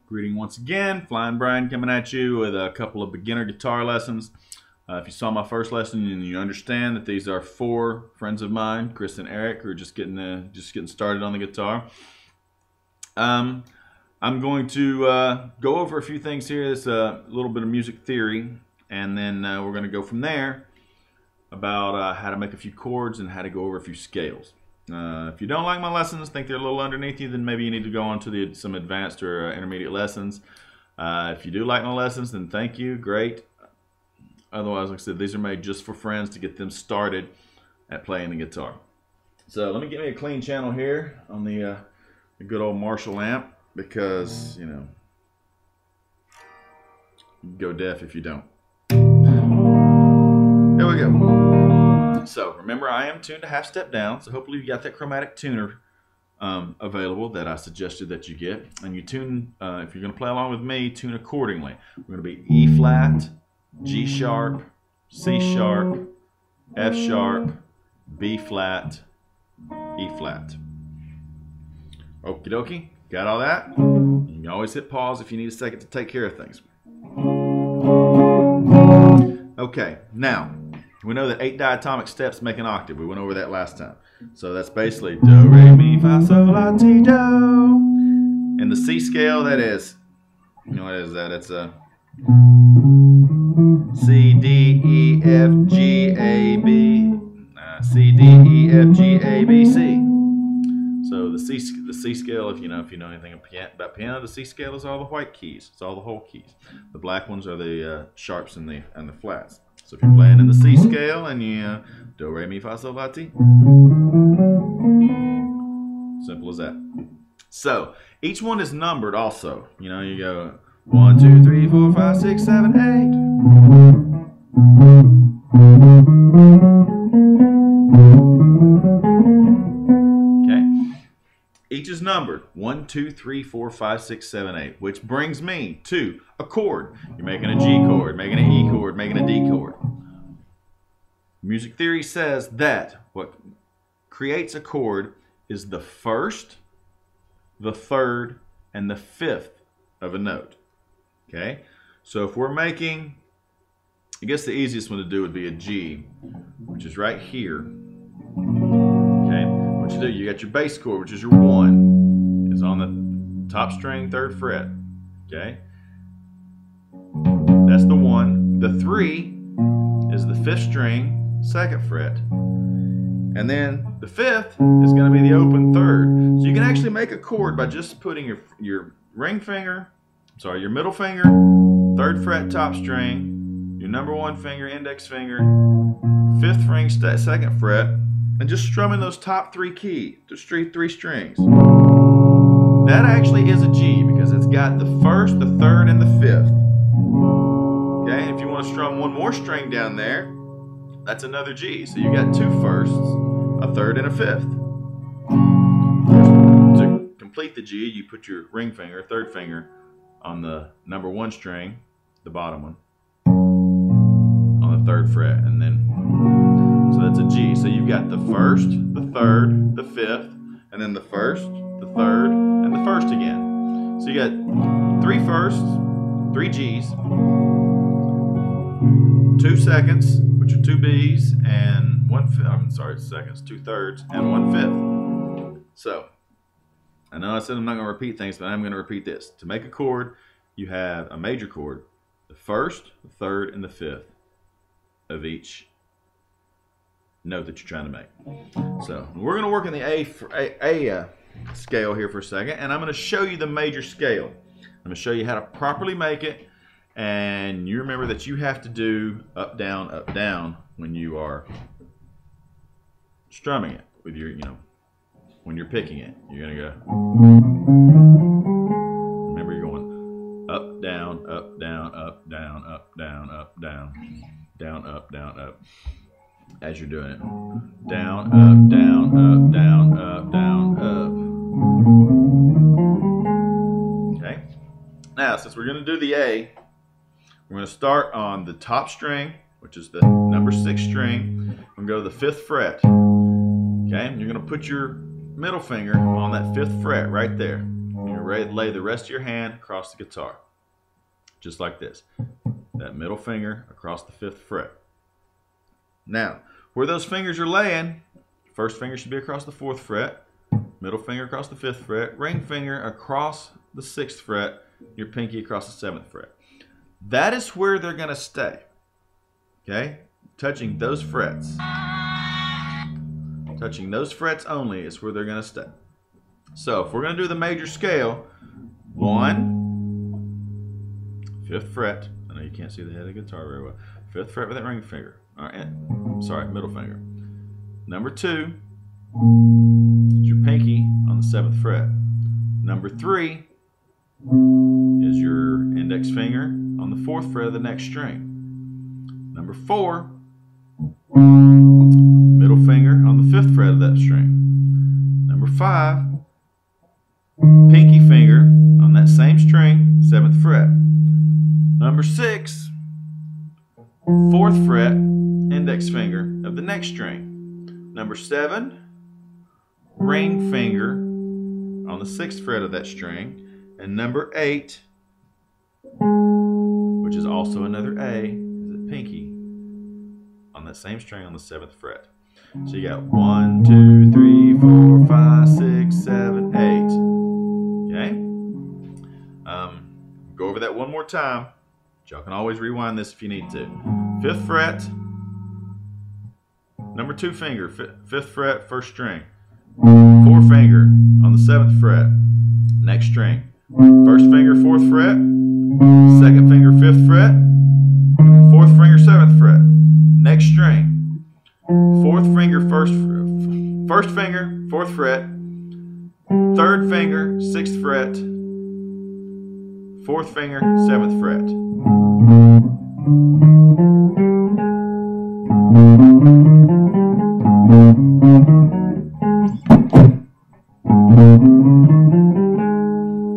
Greeting once again, Flying Brian coming at you with a couple of beginner guitar lessons. If you saw my first lesson and you understand that these are 4 friends of mine, Chris and Eric, who are just getting started on the guitar. I'm going to go over a few things here. It's a little bit of music theory, and then we're going to go from there about how to make a few chords and how to go over a few scales. If you don't like my lessons, think they're a little underneath you, then maybe you need to go on to some advanced or intermediate lessons. If you do like my lessons, then thank you, great. Otherwise, like I said, these are made just for friends to get them started at playing the guitar. So let me get me a clean channel here on the good old Marshall amp, because, you know, you go deaf if you don't. Here we go. So remember, I am tuned to half step down, so hopefully you got that chromatic tuner available that I suggested that you get. And you tune, if you're going to play along with me, tune accordingly. We're going to be E flat, G sharp, C sharp, F sharp, B flat, E flat. Okie dokie, got all that? You can always hit pause if you need a second to take care of things. Okay, now, we know that 8 diatonic steps make an octave. We went over that last time. So that's basically do, re, mi, fa, sol, la, ti, do. In the C scale, that is, you know what is that? It's a C, D, E, F, G, A, B. C, D, E, F, G, A, B, C. So the C scale, if you know anything about piano, the C scale is all the white keys. It's all the whole keys. The black ones are the sharps and the flats. So if you're playing in the C scale and you do, re, mi, fa, sol, la, ti. Simple as that. So each one is numbered also. You know, you go 1, 2, 3, 4, 5, 6, 7, 8. Okay. Each is numbered 1, 2, 3, 4, 5, 6, 7, 8, which brings me to a chord. You're making a G chord, making an E chord, making a D chord. Music theory says that what creates a chord is the first, the third, and the fifth of a note. Okay? So if we're making, I guess the easiest one to do would be a G, which is right here. Okay? What you do, you got your bass chord, which is your 1. It's on the top string, 3rd fret. Okay? That's the 1. The 3 is the 5th string, 2nd fret. And then the 5th is going to be the open 3rd. So you can actually make a chord by just putting your ring finger, your middle finger, 3rd fret top string, your number 1 finger, index finger, 5th ring, 2nd fret, and just strumming those top 3 keys, those 3 strings. That actually is a G because it's got the 1st, the 3rd, and the 5th. Okay, and if you want to strum one more string down there, that's another G. So you got 2 firsts, a 3rd, and a 5th. To complete the G, you put your ring finger, 3rd finger, on the number 1 string, the bottom one, on the 3rd fret, and then, so that's a G. So you've got the 1st, the 3rd, the 5th, and then the 1st, the 3rd, and the 1st again. So you got 3 firsts, 3 Gs, 2 seconds, which are 2 Bs, and 1 fifth, seconds, 2 thirds, and 1 fifth. So, I know I said I'm not going to repeat things, but I'm going to repeat this. To make a chord, you have a major chord, the 1st, the 3rd, and the 5th of each note that you're trying to make. So, we're going to work in the A scale here for a second, and I'm going to show you the major scale. I'm going to show you how to properly make it, and you remember that you have to do up, down when you are strumming it with your, when you're picking it. You're going to go, remember you're going up, down, down, up, down, up, down, up, down, up, down, down, up, down, up. As you're doing it. Down, up, down, up, down, up, down, up. Okay. Now, since we're going to do the A, we're going to start on the top string, which is the number 6 string. We're going to go to the 5th fret. Okay. And you're going to put your middle finger on that 5th fret right there. And you're ready to lay the rest of your hand across the guitar. Just like this. That middle finger across the 5th fret. Now, where those fingers are laying, first finger should be across the 4th fret, middle finger across the 5th fret, ring finger across the 6th fret, your pinky across the 7th fret. That is where they're going to stay. Okay? Touching those frets. Touching those frets only is where they're going to stay. So, if we're going to do the major scale, 1, 5th fret. I know you can't see the head of the guitar very well. 5th fret with that ring finger. All right, sorry, middle finger. Number 2 is your pinky on the 7th fret. Number 3 is your index finger on the 4th fret of the next string. Number 4, middle finger on the 5th fret of that string. Number 5, pinky finger on that same string, 7th fret. Number 6, 4th fret, index finger of the next string. Number 7, ring finger on the 6th fret of that string. And number 8, which is also another A, is a pinky on that same string on the 7th fret. So you got 1, 2, 3, 4, 5, 6, 7, 8. Okay? Go over that one more time. Y'all can always rewind this if you need to. 5th fret, number 2 finger, 5th fret, 1st string. 4 finger on the 7th fret, next string. 1st finger, 4th fret, 2nd finger, 5th fret, 4th finger, 7th fret, next string. 4th finger, 1st finger, 4th fret, 3rd finger, 6th fret, 4th finger, 7th fret.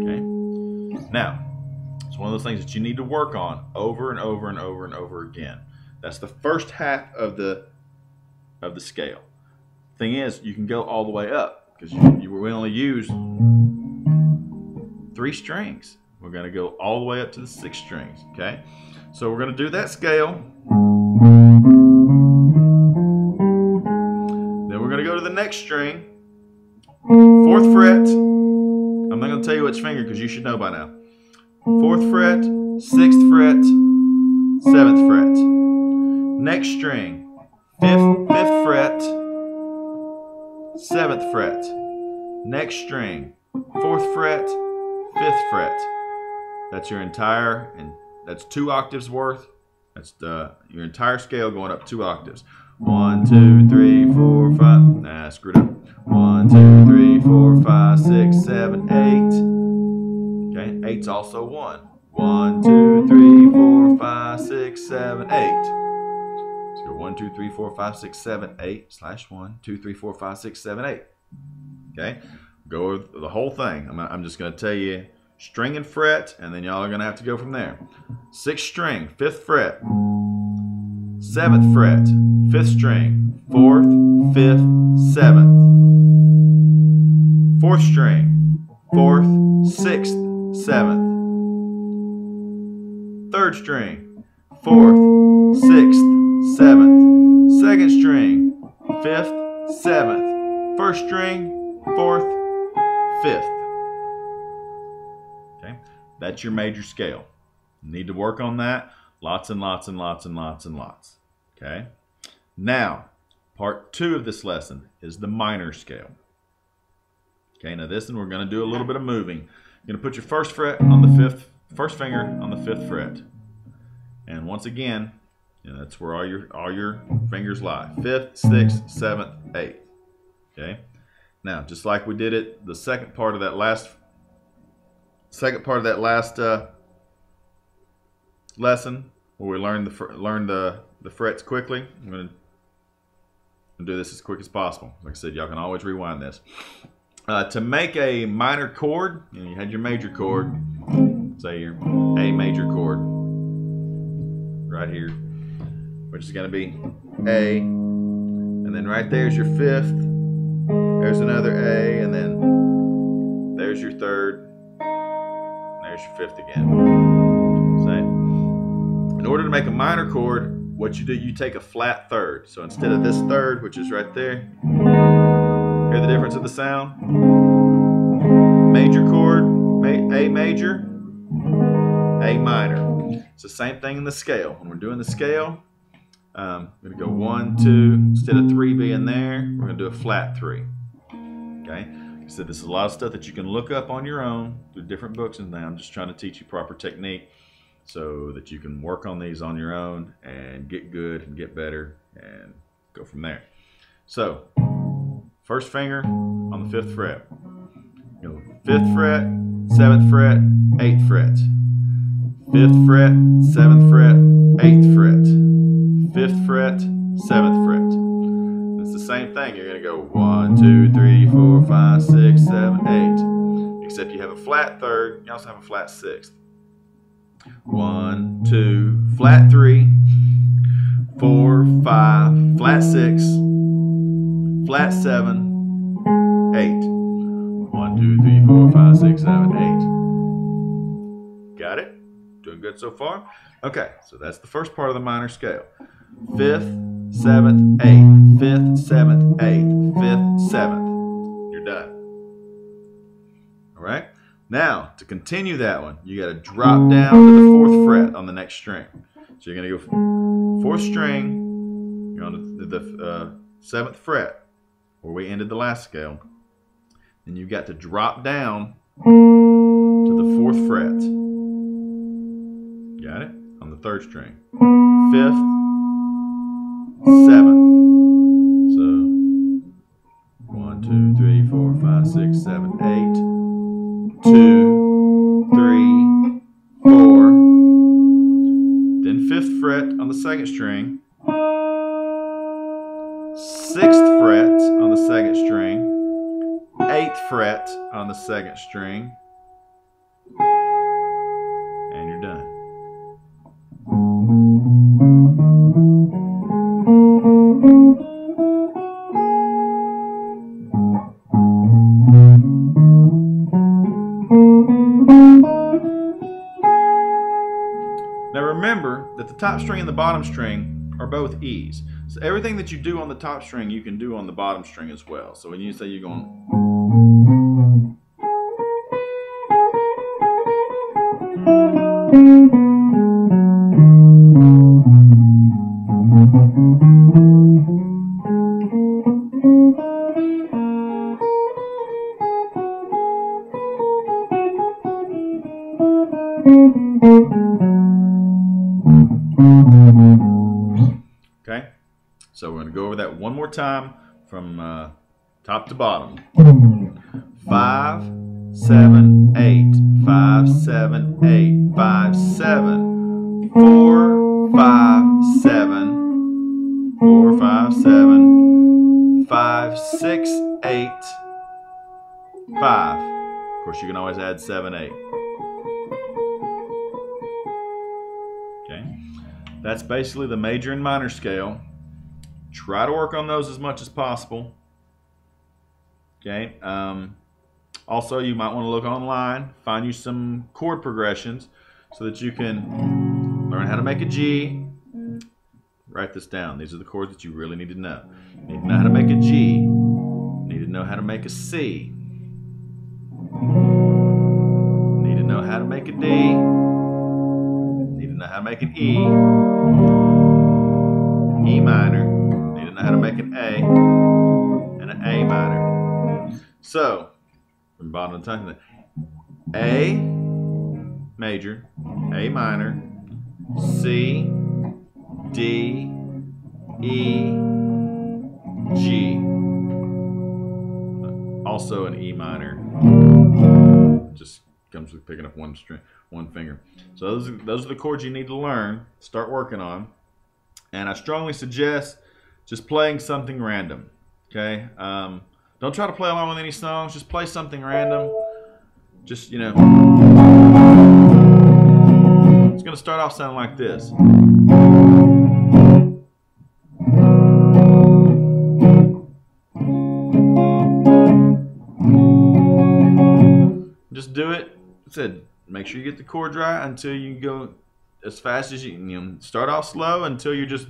Okay. Now, it's one of those things that you need to work on over and over and over and over again. That's the first half of the scale. Thing is, you can go all the way up because we only use 3 strings. We're going to go all the way up to the 6 strings. Okay, so we're going to do that scale. Then we're going to go to the next string, 4th fret. I'm not going to tell you which finger because you should know by now. 4th fret, 6th fret, 7th fret. Next string, 5th fret, 7th fret. Next string, 4th fret, 5th fret. That's your entire, and that's 2 octaves worth. That's your entire scale going up 2 octaves. 1, 2, 3, 4, 5. Nah, screwed up. 1, 2, 3, 4, 5, 6, 7, 8. Okay, 8's also 1. 1, 2, 3, 4, 5, 6, 7, 8. So go 1, 2, 3, 4, 5, 6, 7, 8 / 1, 2, 3, 4, 5, 6, 7, 8. Okay, go over the whole thing. I'm just going to tell you string and fret, and then y'all are going to have to go from there. 6th string, 5th fret, 7th fret, 5th string, 4th, 5th, 7th. 4th string, 4th, 6th, 7th. 3rd string, 4th, 6th, 7th. 2nd string, 5th, 7th. 1st string, 4th, 5th. Okay, that's your major scale. You need to work on that. Lots and lots and lots and lots and lots. Okay, now part 2 of this lesson is the minor scale. Okay, now this one we're going to do a little bit of moving. You're going to put your 1st fret on the 1st finger on the 5th fret, and once again, that's where all your fingers lie. 5th, 6th, 7th, 8th. Okay, now just like we did it, the second part of that last lesson where we learn the frets quickly. I'm going to do this as quick as possible. Like I said, y'all can always rewind this. To make a minor chord, you had your major chord, say your A major chord right here, which is going to be A, and then right there's your fifth, there's another A, and then there's your third, and there's your fifth again. So in order to make a minor chord, what you do, you take a flat third. So instead of this third, which is right there, hear the difference of the sound? Major chord, A major, A minor. It's the same thing in the scale. When we're doing the scale, I'm going to go 1, 2, instead of 3 being there, we're going to do a flat 3. Okay? So this is a lot of stuff that you can look up on your own through different books, and I'm just trying to teach you proper technique so that you can work on these on your own and get good and get better and go from there. So, first finger on the 5th fret. You know, 5th fret, 7th fret, 8th fret. 5th fret, 7th fret, 8th fret. 5th fret, 7th fret. It's the same thing. You're going to go 1, 2, 3, 4, 5, 6, 7, 8. Except you have a flat third, you also have a flat 6th. 1, 2, flat 3, 4, 5, flat 6, flat 7, 8. 1, 2, 3, 4, 5, 6, 7, 8. Got it? Doing good so far? Okay, so that's the first part of the minor scale. 5th, 7th, 8th, 5th, 7th, 8th, 5th, 7th. You're done. All right? Now, to continue that one, you got to drop down to the 4th fret on the next string. So you're going to go 4th string, you're on the 7th fret, where we ended the last scale. And you've got to drop down to the 4th fret. Got it? On the 3rd string. 5th, 7th. So 1, 2, 3, 4, 5, 6, 7, 8. 2, 3, 4. Then 5th fret on the 2nd string. 6th fret on the 2nd string. 8th fret on the 2nd string, and you're done. Now remember that the top string and the bottom string are both E's. So everything that you do on the top string, you can do on the bottom string as well. So when you say you're going... Okay, so we're going to go over that one more time from top to bottom. 5, 7, 8, 5, 7, 8, 5, 7, 4, 5, 7, 4, 5, 7, 5, 6, 8, 5. Of course, you can always add 7, 8. Okay, that's basically the major and minor scale. Try to work on those as much as possible. Okay. Also, you might want to look online, find you some chord progressions so that you can learn how to make a G. Write this down. These are the chords that you really need to know. You need to know how to make a G. You need to know how to make a C. You need to know how to make a D. You need to know how to make an E. E minor. You need to know how to make an A and an A minor. So, from bottom to top, A major, A minor, C, D, E, G. Also an E minor. Just comes with picking up one string, one finger. So those are the chords you need to learn, start working on. And I strongly suggest just playing something random. Okay, don't try to play along with any songs. Just play something random. Just, you know, it's gonna start off sounding like this. Just do it. I said, make sure you get the chords right until you go as fast as you can. You know, start off slow until you're just.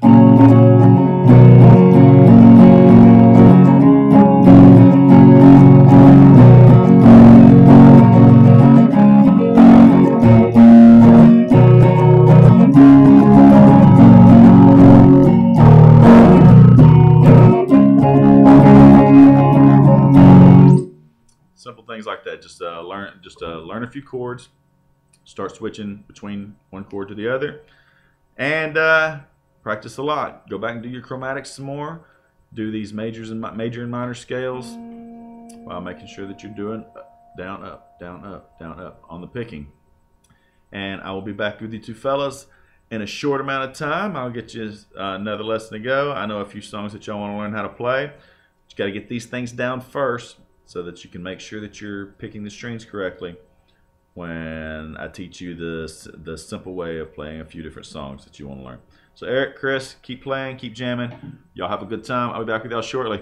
Simple things like that. Just learn a few chords, start switching between one chord to the other, and practice a lot. Go back and do your chromatics some more. Do these major and minor scales while making sure that you're doing down, up, down, up, down, up on the picking. And I will be back with you two fellas in a short amount of time. I'll get you another lesson to go. I know a few songs that y'all want to learn how to play. But you got to get these things down first, so that you can make sure that you're picking the strings correctly when I teach you the simple way of playing a few different songs that you want to learn. So Eric, Chris, keep playing, keep jamming. Y'all have a good time. I'll be back with y'all shortly.